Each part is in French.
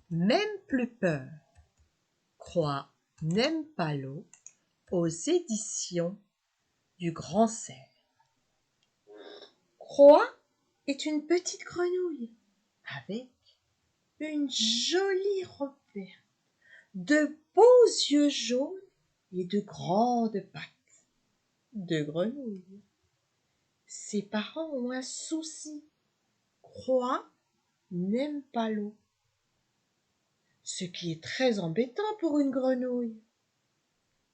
même plus peur. Croix n'aime pas l'eau, aux éditions du Grand Cerf. Croix est une petite grenouille avec une jolie robe verte, de beaux yeux jaunes et de grandes pattes de grenouille. Ses parents ont un souci. Croix n'aime pas l'eau, ce qui est très embêtant pour une grenouille.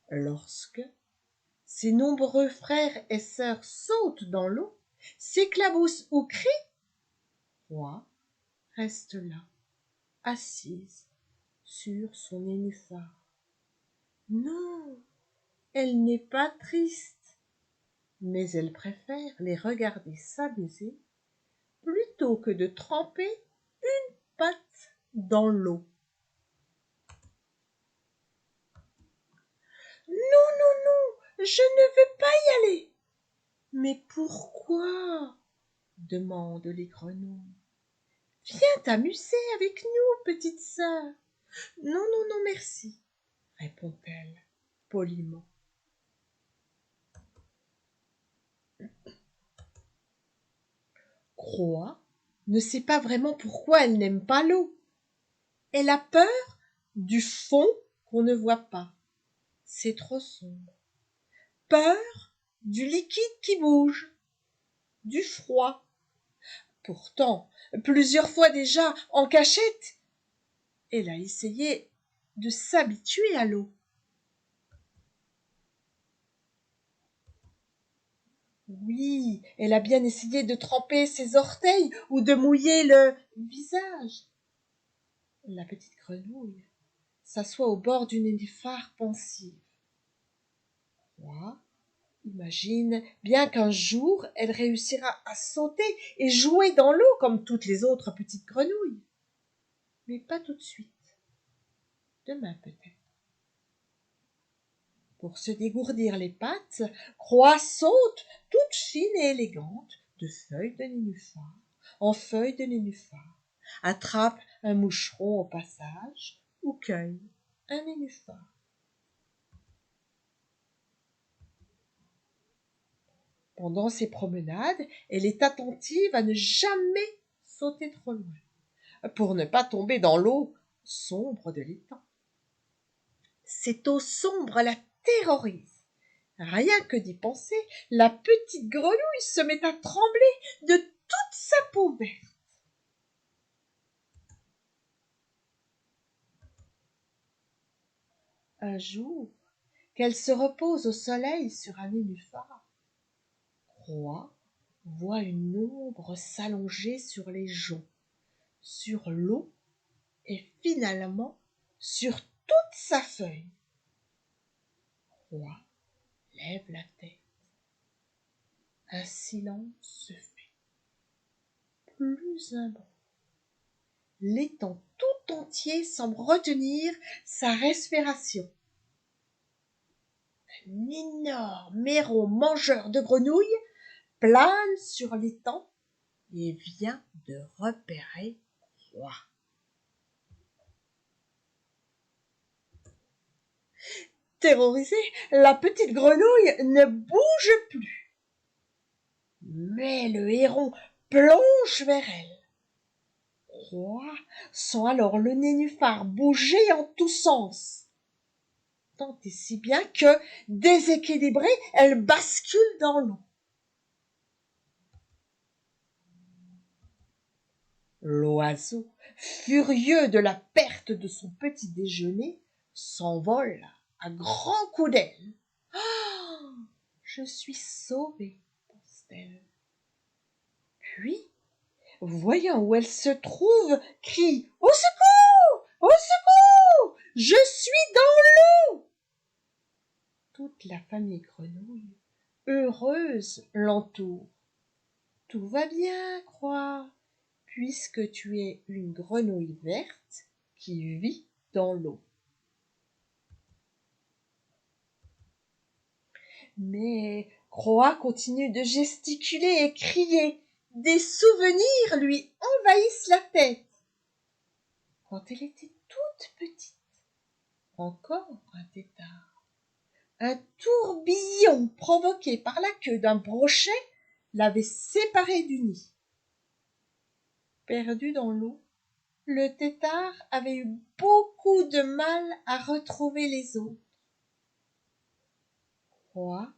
Lorsque ses nombreux frères et sœurs sautent dans l'eau, s'éclaboussent ou crient, Croix reste là, assise sur son nénuphar. Non, elle n'est pas triste, mais elle préfère les regarder s'amuser plutôt que de tremper une patte dans l'eau. Non, non, non, je ne veux pas y aller. Mais pourquoi? Demandent les grenouilles. Viens t'amuser avec nous, petite sœur. Non, non, non, merci, répond-elle poliment. Croix ne sait pas vraiment pourquoi elle n'aime pas l'eau. Elle a peur du fond qu'on ne voit pas. C'est trop sombre. Peur du liquide qui bouge, du froid. Pourtant, plusieurs fois déjà, en cachette, elle a essayé de s'habituer à l'eau. Oui, elle a bien essayé de tremper ses orteils ou de mouiller le visage. La petite grenouille s'assoit au bord du nénuphar pensive. Croix imagine bien qu'un jour elle réussira à sauter et jouer dans l'eau comme toutes les autres petites grenouilles. Mais pas tout de suite. Demain peut-être. Pour se dégourdir les pattes, Croix saute toute fine et élégante de feuille de nénuphar en feuille de nénuphar, attrape un moucheron au passage ou cueille un nénuphar. Pendant ses promenades, elle est attentive à ne jamais sauter trop loin, pour ne pas tomber dans l'eau sombre de l'étang. Cette eau sombre la terrorise. Rien que d'y penser, la petite grenouille se met à trembler de toute sa peau verte. Un jour, qu'elle se repose au soleil sur un nénuphar, Croix voit une ombre s'allonger sur les joncs, sur l'eau et finalement sur toute sa feuille. Croix lève la tête. Un silence se fait. Plus un bruit. L'étang tout entier semble retenir sa respiration. Un énorme héron mangeur de grenouilles plane sur l'étang et vient de repérer Croix. Terrorisée, la petite grenouille ne bouge plus. Mais le héron plonge vers elle. Croix sent alors le nénuphar bouger en tous sens. Tant et si bien que, déséquilibrée, elle bascule dans l'eau. L'oiseau, furieux de la perte de son petit déjeuner, s'envole à grands coups d'aile. Ah, je suis sauvée, pense-t-elle. Puis, voyant où elle se trouve, crie « Au secours! Au secours! Je suis dans l'eau !» Toute la famille grenouille, heureuse, l'entoure. « Tout va bien, Croix, puisque tu es une grenouille verte qui vit dans l'eau. » Mais Croix continue de gesticuler et crier. Des souvenirs lui envahissent la tête. quand elle était toute petite. Encore un tétard. Un tourbillon provoqué par la queue d'un brochet l'avait séparé du nid. Perdu dans l'eau, le tétard avait eu beaucoup de mal à retrouver les autres. Roi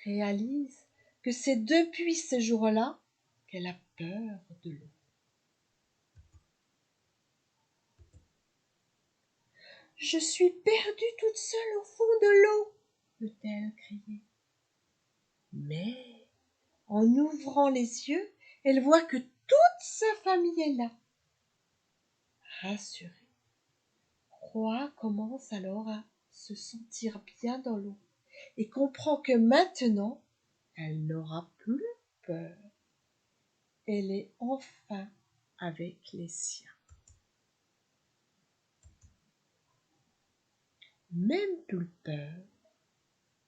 réalise que c'est depuis ce jour-là qu'elle a peur de l'eau. Je suis perdue toute seule au fond de l'eau, peut-elle crier. Mais, en ouvrant les yeux, elle voit que toute sa famille est là. Rassurée, Roi commence alors à se sentir bien dans l'eau et comprend que maintenant, elle n'aura plus peur. Elle est enfin avec les siens. Même plus peur,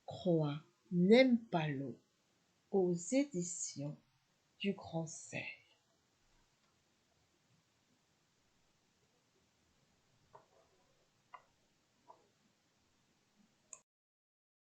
Croix n'aime pas l'eau, aux éditions du Grand Cerf.